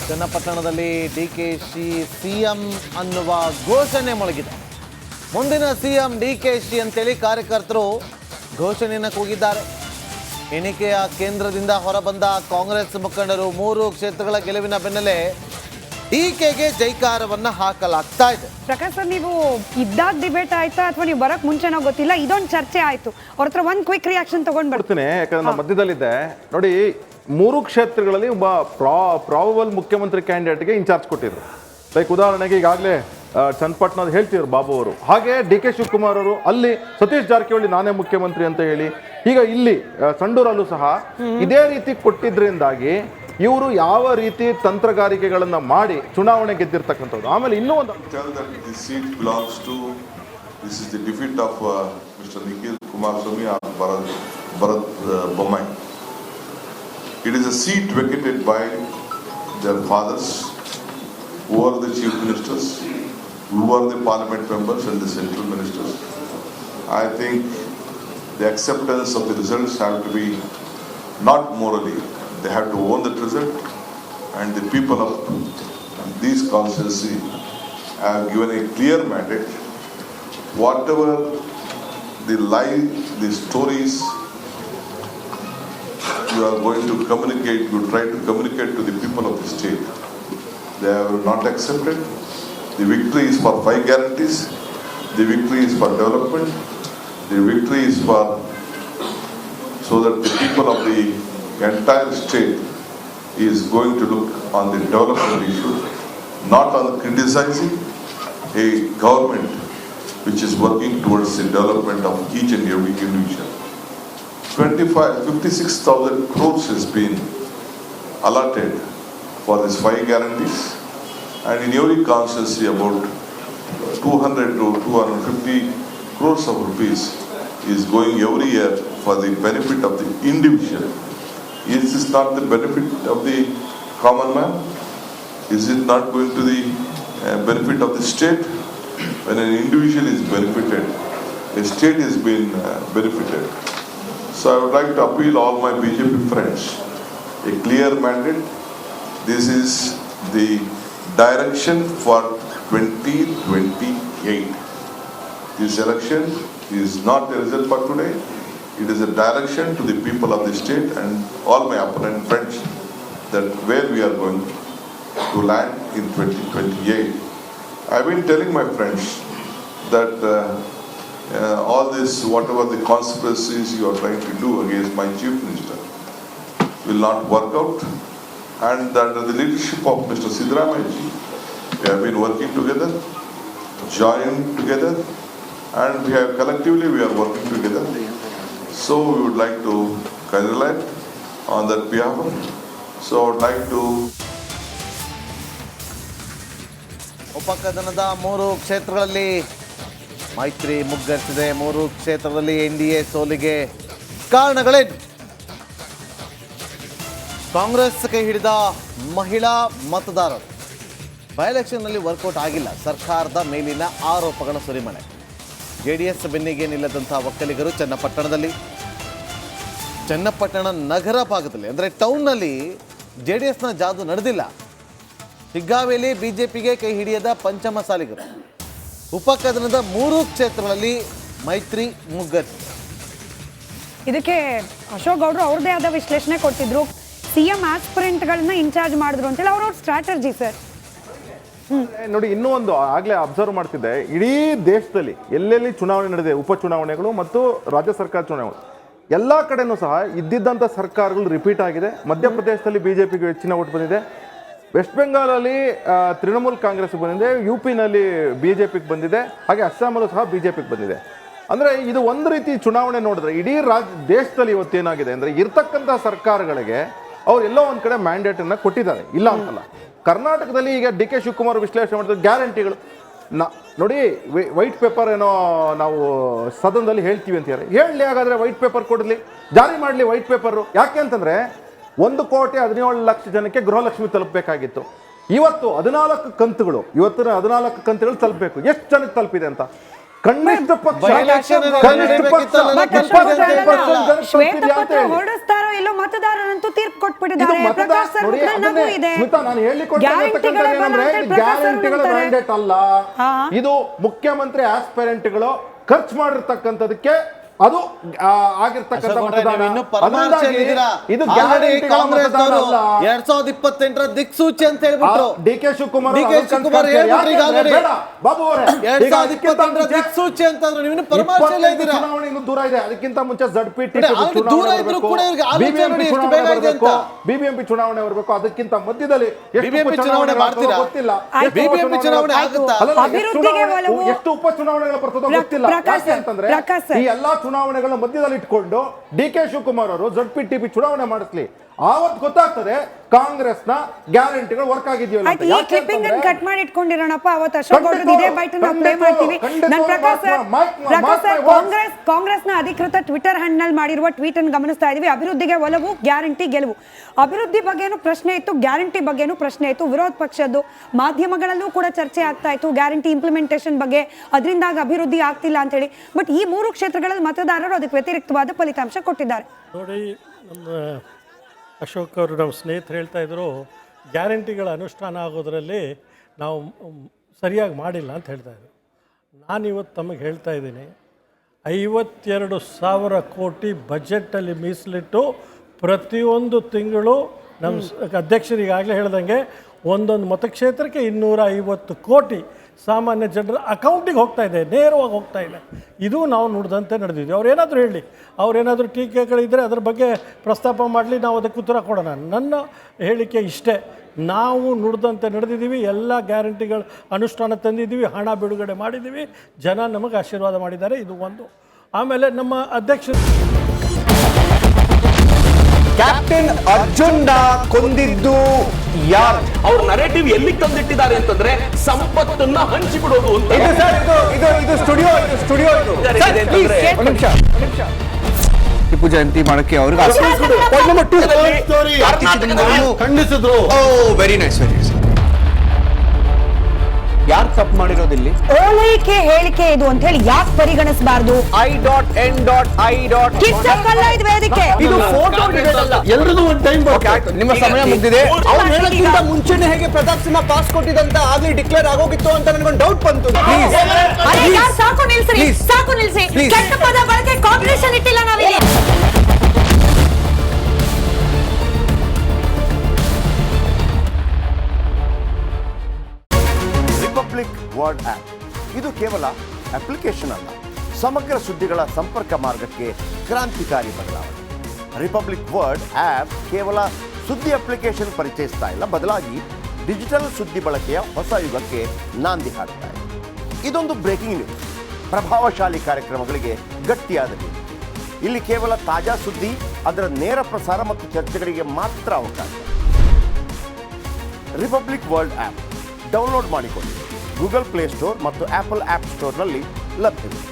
ಚನ್ನಪಟ್ಟಣದಲ್ಲಿ ಡಿಕೆಶಿ ಸಿಎಂ ಅನ್ನುವ ಘೋಷಣೆ ಮೊಳಗಿದೆ. ಮುಂದಿನ ಸಿಎಂ ಡಿಕೆಶಿ ಅಂತೇಳಿ ಕಾರ್ಯಕರ್ತರು ಘೋಷಣೆಯನ್ನು ಕೂಗಿದ್ದಾರೆ. ಎಣಿಕೆಯ ಕೇಂದ್ರದಿಂದ ಹೊರಬಂದ ಕಾಂಗ್ರೆಸ್ ಮುಖಂಡರು 3 ಕ್ಷೇತ್ರಗಳ ಗೆಲುವಿನ ಬೆನ್ನಲ್ಲೇ ಡಿಕೆಗೆ ಜೈಕಾರವನ್ನ ಹಾಕಲಾಗ್ತಾ ಇದೆ. ಪ್ರಕಾಶ್ ಸರ್, ನೀವು ಇದ್ದಾಗ ಡಿಬೇಟ್ ಆಯ್ತಾ ಅಥವಾ ನೀವು ಬರಕ್ ಮುಂಚೆನೋ ಗೊತ್ತಿಲ್ಲ, ಇದೊಂದು ಚರ್ಚೆ ಆಯ್ತು. ಅವ್ರ ಹತ್ರ ಒಂದು ಕ್ವಿಕ್ ರಿಯಾಕ್ಷನ್ ತಗೊಂಡ್ ಬರ್ತೀನಿ. ಯಾಕಂದ್ರೆ ನಮ್ಮ ಮಧ್ಯದಲ್ಲಿದೆ ನೋಡಿ, 3 ಕ್ಷೇತ್ರಗಳಲ್ಲಿ ಒಬ್ಬ ಪ್ರಾಬಬಲ್ ಮುಖ್ಯಮಂತ್ರಿ ಕ್ಯಾಂಡಿಡೇಟ್ಗೆ ಇನ್ಚಾರ್ಜ್ ಕೊಟ್ಟಿದ್ರು. ಲೈಕ್ ಉದಾಹರಣೆಗೆ ಈಗಾಗಲೇ ಚನ್ನಪಟ್ಟಣದ ಹೇಳ್ತಿದ್ರು ಬಾಬು ಅವರು, ಹಾಗೆ ಡಿ ಕೆ ಶಿವಕುಮಾರ್ ಅವರು ಅಲ್ಲಿ ಸತೀಶ್ ಜಾರಕಿಹೊಳಿ ನಾನೇ ಮುಖ್ಯಮಂತ್ರಿ ಅಂತ ಹೇಳಿ, ಈಗ ಇಲ್ಲಿ ಸಂಡೂರಲ್ಲೂ ಸಹ ಇದೇ ರೀತಿ ಕೊಟ್ಟಿದ್ರಿಂದಾಗಿ ಇವರು ಯಾವ ರೀತಿ ತಂತ್ರಗಾರಿಕೆಗಳನ್ನ ಮಾಡಿ ಚುನಾವಣೆ ಗೆದ್ದಿರ್ತಕ್ಕಂಥದ್ದು. ಆಮೇಲೆ ಇನ್ನೂ ಒಂದು It is a seat vacated by their fathers, who are the chief ministers, who are the parliament members and the central ministers. I think the acceptance of the results have to be not morally. They have to own that result, and the people of these constituency have given a clear mandate. Whatever the lie, the stories you are going to communicate, you try to communicate to the people of the state, they have not accepted. The victory is for 5 guarantees. The victory is for development. The victory is for so that the people of the entire state is going to look on the development issue, not on criticizing a government which is working towards the development of each and every individual. 56,000 crores has been allotted for these 5 guarantees, and in every constituency about 200 to 250 crores of rupees is going every year for the benefit of the individual. Is this not the benefit of the common man? Is it not going to the benefit of the state? When an individual is benefited, a state is being benefited. So I would like to appeal all my BJP friends, a clear mandate. This is the direction for 2028. This election is not a result for today. It is a direction to the people of the state and all my opponent friends that where we are going to land in 2028. I've been telling my friends that all this, whatever the conspiracies you are trying to do against my chief minister will not work out, and under the leadership of Mr. Siddaramaiah, we have been working together, joined together, and we are collectively working together. So we would like to congratulate on that behalf. So I would like to ಉಪಕದನದ 3 ಕ್ಷೇತ್ರಗಳಲ್ಲಿ ಮೈತ್ರಿ ಮುಗ್ಗರಿಸಿದೆ. 3 ಕ್ಷೇತ್ರದಲ್ಲಿ NDA ಸೋಲಿಗೆ ಕಾರಣಗಳೇನು? ಕಾಂಗ್ರೆಸ್ ಕೈ ಹಿಡಿದ ಮಹಿಳಾ ಮತದಾರರು by ಎಲೆಕ್ಷನ್ನಲ್ಲಿ workout ಆಗಿಲ್ಲ. ಸರ್ಕಾರದ ಮೇಲಿನ ಆರೋಪಗಳ ಸುರಿಮಳೆ. JDS ಬೆನ್ನಿಗೆ ನಿಲ್ಲದಂಥ ಒಕ್ಕಲಿಗರು ಚನ್ನಪಟ್ಟಣ ನಗರ ಭಾಗದಲ್ಲಿ ಅಂದರೆ ಟೌನ್ನಲ್ಲಿ JDSನ ಜಾದು ನಡೆದಿಲ್ಲ. ಶಿಗ್ಗಾವಿಯಲ್ಲಿ BJPಗೆ ಕೈ ಹಿಡಿಯದ ಪಂಚಮಸಾಲಿಗರು. ಉಪಕದನದ 3 ಕ್ಷೇತ್ರಗಳಲ್ಲಿ ಮೈತ್ರಿ ಮುಗ್ಗರಿಸಿದೆ. ಇದಕ್ಕೆ ಅಶೋಕ್ ಗೌಡ್ರು ಅವ್ರದೇ ಆದ ವಿಶ್ಲೇಷಣೆ ಕೊಟ್ಟಿದ್ರು. ಸಿಎಂ ಆಸ್ಪಿರೆಂಟ್ಗಳನ್ನ ಇನ್ಚಾರ್ಜ್ ಮಾಡಿದ್ರು ಅಂತೇಳಿ ಅವ್ರವ್ರ ಸ್ಟ್ರಾಟಜಿ ಸರ್. ನೋಡಿ, ಇನ್ನೂ ಒಂದು ಆಗ್ಲೇ ಅಬ್ಸರ್ವ್ ಮಾಡ್ತಿದ್ದೆ, ಇಡೀ ದೇಶದಲ್ಲಿ ಎಲ್ಲೆಲ್ಲಿ ಚುನಾವಣೆ ನಡೆದಿದೆ, ಉಪಚುನಾವಣೆಗಳು ಮತ್ತು ರಾಜ್ಯ ಸರ್ಕಾರ ಚುನಾವಣೆ, ಎಲ್ಲ ಕಡೆನೂ ಸಹ ಇದ್ದಿದ್ದಂಥ ಸರ್ಕಾರಗಳು ರಿಪೀಟ್ ಆಗಿದೆ. ಮಧ್ಯಪ್ರದೇಶದಲ್ಲಿ BJPಗೆ ಹೆಚ್ಚಿನ ಓಟ್ ಬಂದಿದೆ, ವೆಸ್ಟ್ ಬೆಂಗಾಲಲ್ಲಿ ತೃಣಮೂಲ್ ಕಾಂಗ್ರೆಸ್ ಬಂದಿದೆ, UPನಲ್ಲಿ BJPಗೆ ಬಂದಿದೆ, ಹಾಗೆ ಅಸ್ಸಾಮಲ್ಲೂ ಸಹ BJPಗೆ ಬಂದಿದೆ. ಅಂದರೆ ಇದು ಒಂದು ರೀತಿ ಚುನಾವಣೆ ನೋಡಿದ್ರೆ ಇಡೀ ದೇಶದಲ್ಲಿ ಇವತ್ತೇನಾಗಿದೆ ಅಂದರೆ ಇರ್ತಕ್ಕಂಥ ಸರ್ಕಾರಗಳಿಗೆ ಅವ್ರು ಎಲ್ಲೋ ಒಂದು ಕಡೆ ಮ್ಯಾಂಡೇಟನ್ನು ಕೊಟ್ಟಿದ್ದಾರೆ, ಇಲ್ಲ ಅಂತಲ್ಲ. ಕರ್ನಾಟಕದಲ್ಲಿ ಈಗ ಡಿ ಕೆ ಶಿವಕುಮಾರ್ ವಿಶ್ಲೇಷಣೆ ಮಾಡಿದ್ರೆ ಗ್ಯಾರಂಟಿಗಳು ನೋಡಿ, ವೈಟ್ ಪೇಪರ್ ಏನೋ ನಾವು ಸದನದಲ್ಲಿ ಹೇಳ್ತೀವಿ ಅಂತ ಹೇಳಿ ಹಾಗಾದರೆ ವೈಟ್ ಪೇಪರ್ ಕೊಡಲಿ, ಜಾರಿ ಮಾಡಲಿ ವೈಟ್ ಪೇಪರು. ಯಾಕೆ ಅಂತಂದರೆ 1,17,00,000 ಜನಕ್ಕೆ ಗೃಹಲಕ್ಷ್ಮಿ ತಲುಪಬೇಕಾಗಿತ್ತು. ಇವತ್ತು 14 ಕಂತುಗಳು, ಇವತ್ತಿನ 14 ಕಂತುಗಳು ತಲುಪಬೇಕು. ಎಷ್ಟು ಜನಕ್ಕೆ ತಲುಪಿದೆ ಅಂತ ಕನಿಷ್ಠ ಪಕ್ಷ ಹೊರಡಿಸ್ತಾರೋ ಎಲ್ಲೋ ಮತದಾರರಂತೂ ತೀರ್ಪು ಇದು ಕೊಟ್ಬಿಟ್ಟಿದ್ದಾರೆ. ಪ್ರಕಾಶ್ ಸರ್ ನೋಡಿ, ನಗು ಅದನ್ನೇ ಇದೆ. ಸ್ಮಿತಾ, ನಾನು ಗ್ಯಾರಂಟಿಗಳ ಬಲ ಅಂತ ಹೇಳಿ ಪ್ರಕಾಶ್ ಸರ್ ಗ್ಯಾರಂಟಿಗಳ ಅಂತಾರೆ. ಮ್ಯಾಂಡೇಟ್ ಅಲ್ಲ, ಇದು ಮುಖ್ಯಮಂತ್ರಿ ಆಸ್ಪೈರೆಂಟ್ಗಳು ಖರ್ಚು ಮಾಡಿರ್ತಕ್ಕಂಥದಕ್ಕೆ ಅದು ಆಗಿರ್ತಕ್ಕಂಥ ಮತದಾನ. ಇದು ಗ್ಯಾರಂಟಿಗಳ ಮತದಾನ ಅಲ್ಲ. 2028 ದಿಕ್ಸೂಚಿ ಅಂತ ಹೇಳ್ಬಿಟ್ರು. ಡಿ.ಕೆ. ಶಿವಕುಮಾರ್ ಬಾಬು ಅವರೇ, 2028 ದಿಕ್ಸೂಚಿ ಅಂತಂದ್ರೆ ನೀವು ಪರಮಾರ್ಶಲ್ಲ ಇದ್ದೀರಾ. ಚುನಾವಣೆ ಇನ್ನು ದೂರ ಇದೆ, ಅದಕ್ಕಿಂತ ಮುಂಚೆ ZPT ದೂರ ಇದ್ರು ಕೂಡ ಇವ್ರಿಗೆ ಆಲೋಚನೆ ನೋಡಿ ಎಷ್ಟು ಬೇಗ ಇದೆ ಅಂತ. ಬಿಬಿಎಂಪಿ ಚುನಾವಣೆ ಬರಬೇಕು, ಅದಕ್ಕಿಂತ ಮಧ್ಯದಲ್ಲಿ ಬಿಬಿಎಂಪಿ ಚುನಾವಣೆ ಮಾಡ್ತೀರಾ? ಗೊತ್ತಿಲ್ಲ. ಬಿಬಿಎಂಪಿ ಚುನಾವಣೆ ಆಗುತ್ತಾ? ಎಷ್ಟು ಉಪಚುನಾವಣೆಗಳು ಬರ್ತದೋ ಗೊತ್ತಿಲ್ಲ. ಯಾಕೆ ಅಂತಂದ್ರೆ ಈ ಎಲ್ಲಾ ಚುನಾವಣೆಗಳ ಮಧ್ಯದಲ್ಲಿ ಇಟ್ಕೊಂಡು ಡಿ.ಕೆ. ಶಿವಕುಮಾರ್ ಅವರು ZPT ಚುನಾವಣೆ ಮಾಡಿಸ್ಲಿ, ಆವತ್ತು ಗೊತ್ತಾಗ್ತದೆ ಕಾಂಗ್ರೆಸ್ನ ಗ್ಯಾರಂಟಿಗಳು ವರ್ಕ್ ಆಗಿದೆಯಲ್ಲ. ಈ ಕ್ಲಿಪ್ಪಿಂಗ್ ಅನ್ನು ಕಟ್ ಮಾಡಿ ಇಟ್ಕೊಂಡಿರೋಣಪ್ಪ. ಅವತ್ತು ಅಶೋಕ್ ಗೌಡ್ರು ಇದೇ ಬೈಟ್ ನಾವು ಪ್ಲೇ ಮಾಡ್ತೀವಿ. ನಾನು ಪ್ರಕಾಶ್ ಸರ್ ಕಾಂಗ್ರೆಸ್ನ ಅಧಿಕೃತ ಟ್ವಿಟರ್ ಹ್ಯಾಂಡಲ್ ಮಾಡಿರುವ ಟ್ವೀಟ್ ಅನ್ನು ಗಮನಿಸ್ತಾ ಇದೀವಿ. ಅಭಿವೃದ್ಧಿಗೆ ಒಲವು, ಗ್ಯಾರಂಟಿ ಗೆಲುವು. ಅಭಿವೃದ್ಧಿ ಬಗ್ಗೆನೂ ಪ್ರಶ್ನೆ ಇತ್ತು, ಗ್ಯಾರಂಟಿ ಬಗ್ಗೆನೂ ಪ್ರಶ್ನೆ ಇತ್ತು. ವಿರೋಧ ಪಕ್ಷದ್ದು ಮಾಧ್ಯಮಗಳಲ್ಲೂ ಕೂಡ ಚರ್ಚೆ ಆಗ್ತಾ ಇತ್ತು ಗ್ಯಾರಂಟಿ ಇಂಪ್ಲಿಮೆಂಟೇಷನ್ ಬಗ್ಗೆ, ಅದರಿಂದಾಗಿ ಅಭಿವೃದ್ಧಿ ಆಗ್ತಿಲ್ಲ ಅಂತ ಹೇಳಿ. ಬಟ್ ಈ 3 ಕ್ಷೇತ್ರಗಳಲ್ಲಿ ಮತದಾರರು ಅದಕ್ಕೆ ವ್ಯತಿರಿಕ್ತವಾದ ಫಲಿತಾಂಶ ಕೊಟ್ಟಿದ್ದಾರೆ. ನೋಡಿ, ನಮ್ಮ ಅಶೋಕ್ ಅವರು ನಮ್ಮ ಸ್ನೇಹಿತರು ಹೇಳ್ತಾ ಇದ್ರು ಗ್ಯಾರಂಟಿಗಳ ಅನುಷ್ಠಾನ ಆಗೋದ್ರಲ್ಲಿ ನಾವು ಸರಿಯಾಗಿ ಮಾಡಿಲ್ಲ ಅಂತ ಹೇಳ್ತಾಯಿದ್ರು. ನಾನಿವತ್ತು ತಮಗೆ ಹೇಳ್ತಾ ಇದ್ದೀನಿ, 52,000 ಕೋಟಿ ಬಜೆಟಲ್ಲಿ ಮೀಸಲಿಟ್ಟು ಪ್ರತಿಯೊಂದು ತಿಂಗಳು ನಮ್ಮ ಅಧ್ಯಕ್ಷರು ಈಗಾಗಲೇ ಹೇಳ್ದಂಗೆ ಒಂದೊಂದು ಮತಕ್ಷೇತ್ರಕ್ಕೆ 250 ಕೋಟಿ ಸಾಮಾನ್ಯ ಜನರ ಅಕೌಂಟಿಗೆ ಹೋಗ್ತಾ ಇದೆ, ನೇರವಾಗಿ ಹೋಗ್ತಾ ಇದೆ. ಇದು ನಾವು ನುಡಿದಂತೆ ನಡೆದಿದ್ವಿ. ಅವ್ರೇನಾದರೂ ಹೇಳಿ, ಅವ್ರೇನಾದರೂ ಟೀಕೆಗಳಿದ್ದರೆ ಅದ್ರ ಬಗ್ಗೆ ಪ್ರಸ್ತಾಪ ಮಾಡಲಿ, ನಾವು ಅದಕ್ಕೆ ಉತ್ತರ ಕೊಡೋಣ. ನನ್ನ ಹೇಳಿಕೆ ಇಷ್ಟೇ, ನಾವು ನುಡಿದಂತೆ ನಡೆದಿದ್ದೀವಿ, ಎಲ್ಲ ಗ್ಯಾರಂಟಿಗಳ ಅನುಷ್ಠಾನ ತಂದಿದ್ದೀವಿ, ಹಣ ಬಿಡುಗಡೆ ಮಾಡಿದ್ದೀವಿ, ಜನ ನಮಗೆ ಆಶೀರ್ವಾದ ಮಾಡಿದ್ದಾರೆ. ಇದು ಒಂದು. ಆಮೇಲೆ ನಮ್ಮ ಅಧ್ಯಕ್ಷರು ಕ್ಯಾಪ್ಟನ್ ಅರ್ಜುನ್ ಕೊಂದಿದ್ದು ಯಾರು? ಅವ್ರ ನರೇಟಿವ್ ಎಲ್ಲಿ ತಂದಿಟ್ಟಿದ್ದಾರೆ ಅಂತಂದ್ರೆ ಸಂಪತ್ತನ್ನ ಹಂಚಿಬಿಡೋದು ಅಂತ. ಇದು ಸ್ಟುಡಿಯೋ ಟಿಪ್ಪು ಜಯಂತಿ ಮಾಡಕ್ಕೆ ಅವ್ರಿಗೆ ಖಂಡಿಸಿದ್ರು. Very nice. ಯಾರು ತಪ್ಪು ಮಾಡಿರೋದಿಲ್ಲಿ? ಓಲೈಕೆ ಹೇಳಿಕೆ ಇದು ಅಂತ ಹೇಳಿ ಯಾಕೆ ಪರಿಗಣಿಸಬಾರದು? ಕಿಚ್ಚಕ್ಕಲ್ಲ ಇದು ವೇದಿಕೆ. ಇದು ಫೋಟೋ ಎಲ್ರಿಗೂ ಒಂದು ಟೈಮ್ ನಿಮ್ಮ ಸಮಯ ಮುಗಿದಿದೆ. ಅವ್ರು ಹೇಳಕ್ಕಿಂತ ಮುಂಚೆನೆ ಹೇಗೆ ಪ್ರತಾಪ್ ಸಿಂಹ ಪಾಸ್ ಕೊಟ್ಟಿದಂತ ಆಗ್ಲಿ ಡಿಕ್ಲೇರ್ ಆಗೋಗಿತ್ತು ಅಂತ ನನಗೊಂದು ಡೌಟ್ ಬಂತು. ಸಾಕು ನಿಲ್ಸ್ರಿ, ಸಾಕು ನಿಲ್ಸಿ. ಕೆಟ್ಟ ಪದ ಬಳಕೆ ಕಾಂಪಿಟೇಷನ್ ಇಟ್ಟಿಲ್ಲ ನಾವಿಲ್ಲಿ. ರಿಪಬ್ಲಿಕ್ ವರ್ಡ್ ಆಪ್ ಇದು ಕೇವಲ ಅಪ್ಲಿಕೇಶನ್ ಅಲ್ಲ, ಸಮಗ್ರ ಸುದ್ದಿಗಳ ಸಂಪರ್ಕ ಮಾರ್ಗಕ್ಕೆ ಕ್ರಾಂತಿಕಾರಿ ಬದಲಾವಣೆ. ರಿಪಬ್ಲಿಕ್ ವರ್ಡ್ ಆಪ್ ಕೇವಲ ಸುದ್ದಿ ಅಪ್ಲಿಕೇಶನ್ ಪರಿಚಯಿಸ್ತಾ ಇಲ್ಲ, ಬದಲಾಗಿ ಡಿಜಿಟಲ್ ಸುದ್ದಿ ಬಳಕೆಯ ಹೊಸ ಯುಗಕ್ಕೆ ನಾಂದಿ ಹಾಡ್ತಾ ಇದೆ. ಇದೊಂದು ಬ್ರೇಕಿಂಗ್ ನ್ಯೂಸ್, ಪ್ರಭಾವಶಾಲಿ ಕಾರ್ಯಕ್ರಮಗಳಿಗೆ ಗಟ್ಟಿಯಾದ ನ್ಯೂಸ್. ಇಲ್ಲಿ ಕೇವಲ ತಾಜಾ ಸುದ್ದಿ, ಅದರ ನೇರ ಪ್ರಸಾರ ಮತ್ತು ಚರ್ಚೆಗಳಿಗೆ ಮಾತ್ರ ಅವಕಾಶ. ರಿಪಬ್ಲಿಕ್ ವರ್ಲ್ಡ್ ಆ್ಯಪ್ ಡೌನ್ಲೋಡ್ ಮಾಡಿಕೊಳ್ಳಿ. ಗೂಗಲ್ ಪ್ಲೇ ಸ್ಟೋರ್ ಮತ್ತು ಆಪಲ್ ಆ್ಯಪ್ ಸ್ಟೋರ್ನಲ್ಲಿ ಲಭ್ಯವಿದೆ.